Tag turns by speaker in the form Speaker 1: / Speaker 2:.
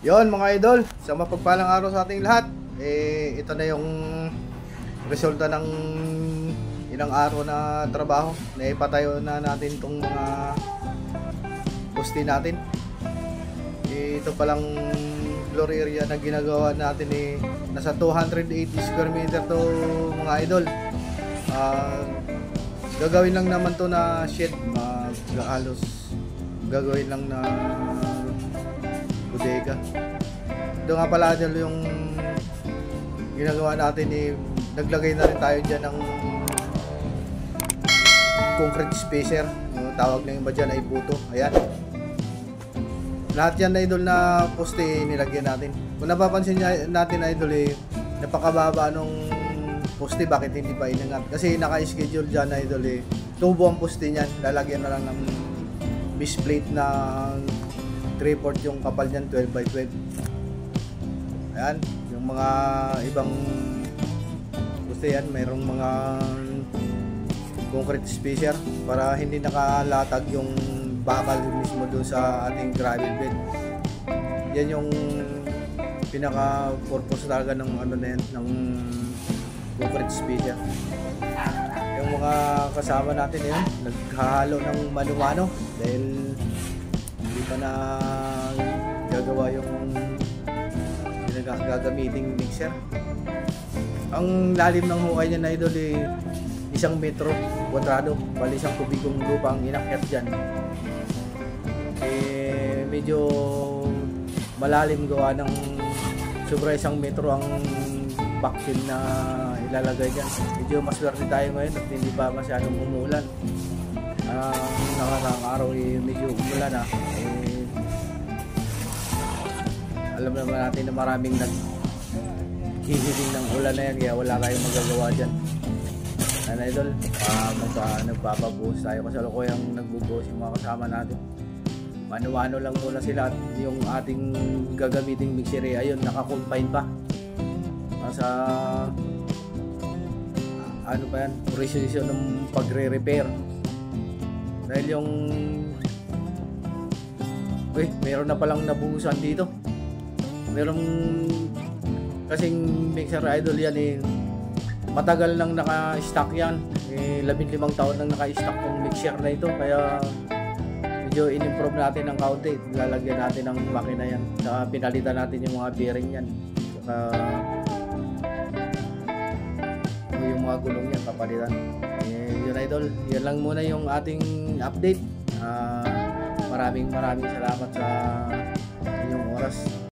Speaker 1: Yon mga idol, sa mapagpalang araw sa ating lahat. Ito na yung resulta ng ilang araw na trabaho. Naipatayo na natin itong mga poste natin. Ito palang floor area na ginagawa natin nasa 280 square meter to mga idol. Gagawin lang naman to na shed, halos gagawin lang na bodega. Ito nga pala yung ginagawa natin, naglagay na rin tayo dyan ng concrete spacer. Yung tawag na yung iba dyan ay puto. Ayan, lahat yan na idol na poste nilagyan natin. Kung napapansin natin idol, napakababa nung poste. Bakit hindi pa inangat? Kasi naka-schedule dyan idol, tubo ang poste nyan. Lalagyan na lang ng base plate na 3/4 yung kapal niyan, 12x12. Ayan, yung mga ibang poste yan, mayroong mga concrete spacer para hindi nakalatag yung bakal mismo doon sa ating gravel bed. Yan yung pinaka purpose talaga ng ano na yan, ng concrete spacer. Yung mga kasama natin yan, naghahalo ng mano-mano dahil hindi pa na gagawa yung gagamiting mixer. Ang lalim ng hukay niya na idol, 1 metro kwadrado, bali 1 kubikong lupa ang inakyat dyan. Medyo malalim, gawa ng sobra 1 metro ang vacuum na ilalagay dyan. Medyo maswerte tayo ngayon at hindi pa masyadong umulan. Nakaraang araw medyo umulan na. Alam naman natin na maraming naghihiling ng ulan na yan, kaya wala tayong magagawa dyan. Ano idol, nagpapabuhos tayo kasi ako yung nagbubuhos yung mga kasama natin. Mano-mano lang muna sila at yung ating gagamiting mixer ayun, naka-confine pa. Nasa ano pa yan, precision ng pagre-repair. Dahil yung meron na palang nabuhusan dito. Meron kasing mixer idol yan, matagal nang naka-stock yan, 15 taon nang naka-stock yung mixer na ito, kaya medyo in-improve natin ng kaunti. Lalagyan natin ng makina yan, saka pinalitan natin yung mga bearing yan, saka yung mga gulong yan papalitan. Yun idol, yan lang muna yung ating update. Maraming salamat sa